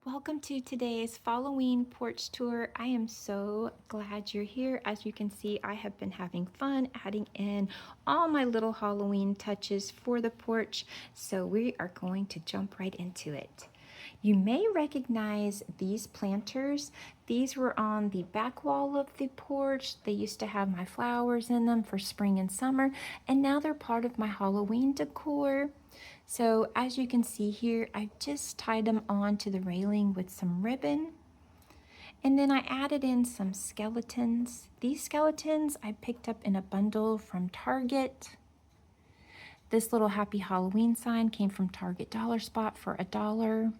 Welcome to today's Falloween porch tour. I am so glad you're here. As you can see, I have been having fun adding in all my little Halloween touches for the porch, so we are going to jump right into it. You may recognize these planters. These were on the back wall of the porch. They used to have my flowers in them for spring and summer, and now they're part of my Halloween decor. So as you can see here, I just tied them on to the railing with some ribbon. And then I added in some skeletons. These skeletons I picked up in a bundle from Target. This little Happy Halloween sign came from Target Dollar Spot for $1.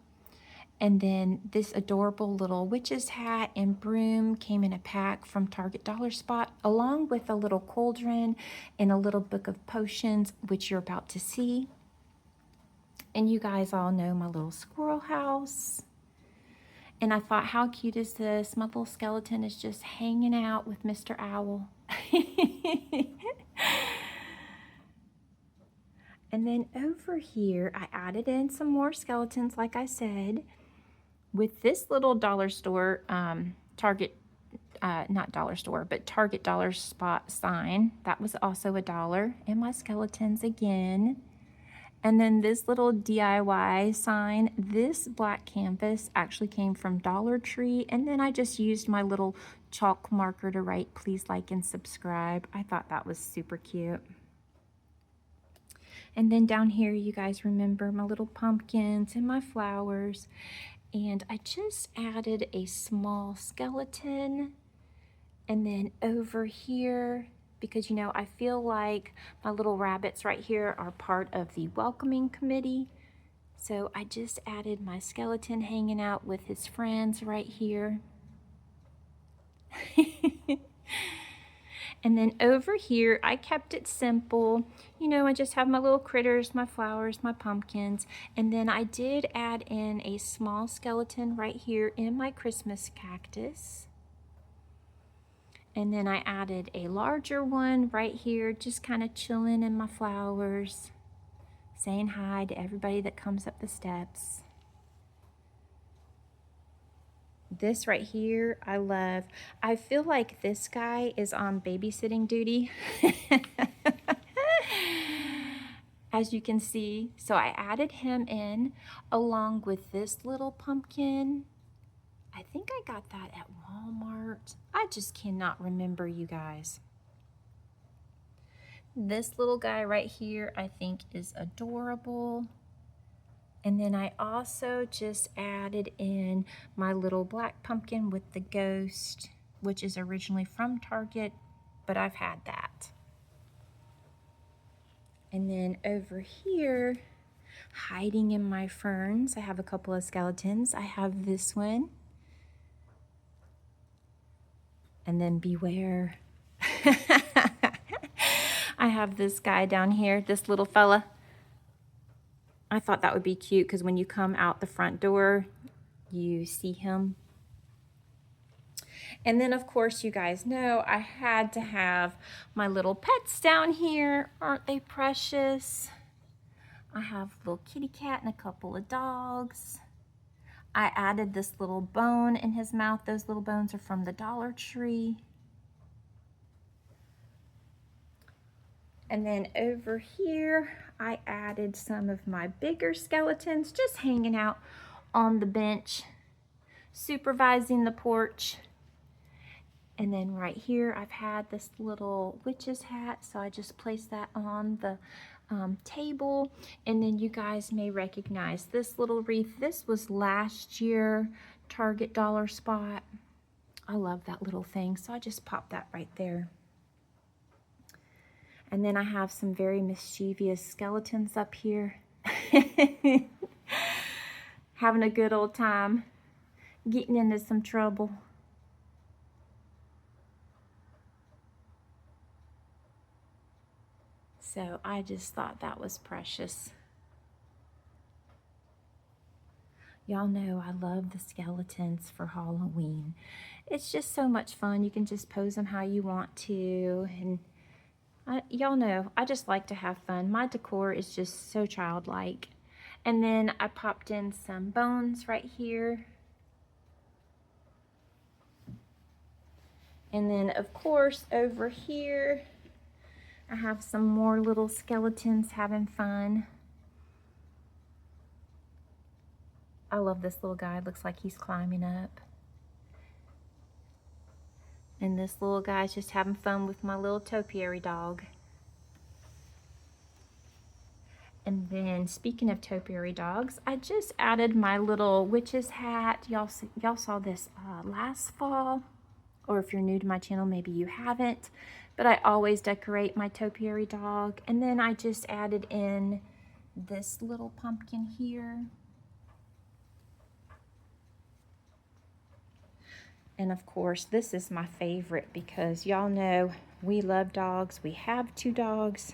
And then this adorable little witch's hat and broom came in a pack from Target Dollar Spot, along with a little cauldron and a little book of potions, which you're about to see. And you guys all know my little squirrel house. And I thought, how cute is this? My little skeleton is just hanging out with Mr. Owl. And then over here, I added in some more skeletons, like I said, with this little dollar store, Target, not dollar store, but Target Dollar Spot sign. That was also $1. And my skeletons again. And then this little DIY sign, this black canvas actually came from Dollar Tree. And then I just used my little chalk marker to write, please like and subscribe. I thought that was super cute. And then down here, you guys remember my little pumpkins and my flowers. And I just added a small skeleton. And then over here, because, you know, I feel like my little rabbits right here are part of the welcoming committee. So I just added my skeleton hanging out with his friends right here. And then over here, I kept it simple. You know, I just have my little critters, my flowers, my pumpkins. And then I did add in a small skeleton right here in my Christmas cactus. And then I added a larger one right here, just kind of chilling in my flowers, saying hi to everybody that comes up the steps. This right here, I love. I feel like this guy is on babysitting duty. As you can see, so I added him in along with this little pumpkin. I think I got that at Walmart. I just cannot remember, you guys. This little guy right here, I think is adorable. And then I also just added in my little black pumpkin with the ghost, which is originally from Target, but I've had that. And then over here, hiding in my ferns, I have a couple of skeletons. I have this one. And then beware. I have this guy down here, this little fella. I thought that would be cute because when you come out the front door, you see him. And then, of course, you guys know I had to have my little pets down here. Aren't they precious? I have a little kitty cat and a couple of dogs. I added this little bone in his mouth. Those little bones are from the Dollar Tree. And then over here, I added some of my bigger skeletons just hanging out on the bench, supervising the porch. And then right here, I've had this little witch's hat, so I just placed that on the table. And then you guys may recognize this little wreath. This was last year, Target Dollar Spot. I love that little thing, so I just popped that right there. And then I have some very mischievous skeletons up here. Having a good old time, getting into some trouble. So I just thought that was precious. Y'all know I love the skeletons for Halloween. It's just so much fun. You can just pose them how you want to. And y'all know, I just like to have fun. My decor is just so childlike. And then I popped in some bones right here And then of course over here, I have some more little skeletons having fun. I love this little guy. It looks like he's climbing up. And this little guy's just having fun with my little topiary dog. And then speaking of topiary dogs, I just added my little witch's hat. Y'all saw this last fall, or if you're new to my channel, maybe you haven't. But I always decorate my topiary dog. And then I just added in this little pumpkin here. And of course, this is my favorite because y'all know we love dogs. We have 2 dogs.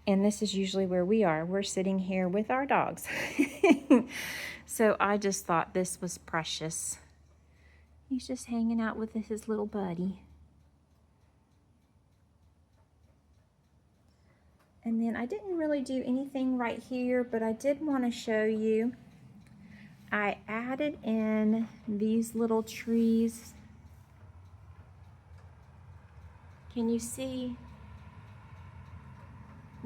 And this is usually where we are. We're sitting here with our dogs. So I just thought this was precious. He's just hanging out with his little buddy. And then I didn't really do anything right here, but I did want to show you. I added in these little trees. Can you see?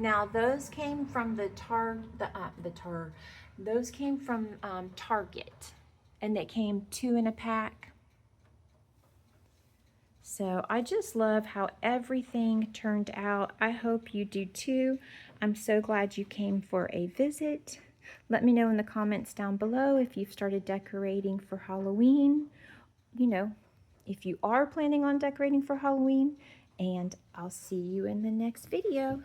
Now those came from those came from Target, and they came 2 in a pack. So I just love how everything turned out. I hope you do too. I'm so glad you came for a visit. Let me know in the comments down below if you've started decorating for Halloween. You know, if you are planning on decorating for Halloween, and I'll see you in the next video.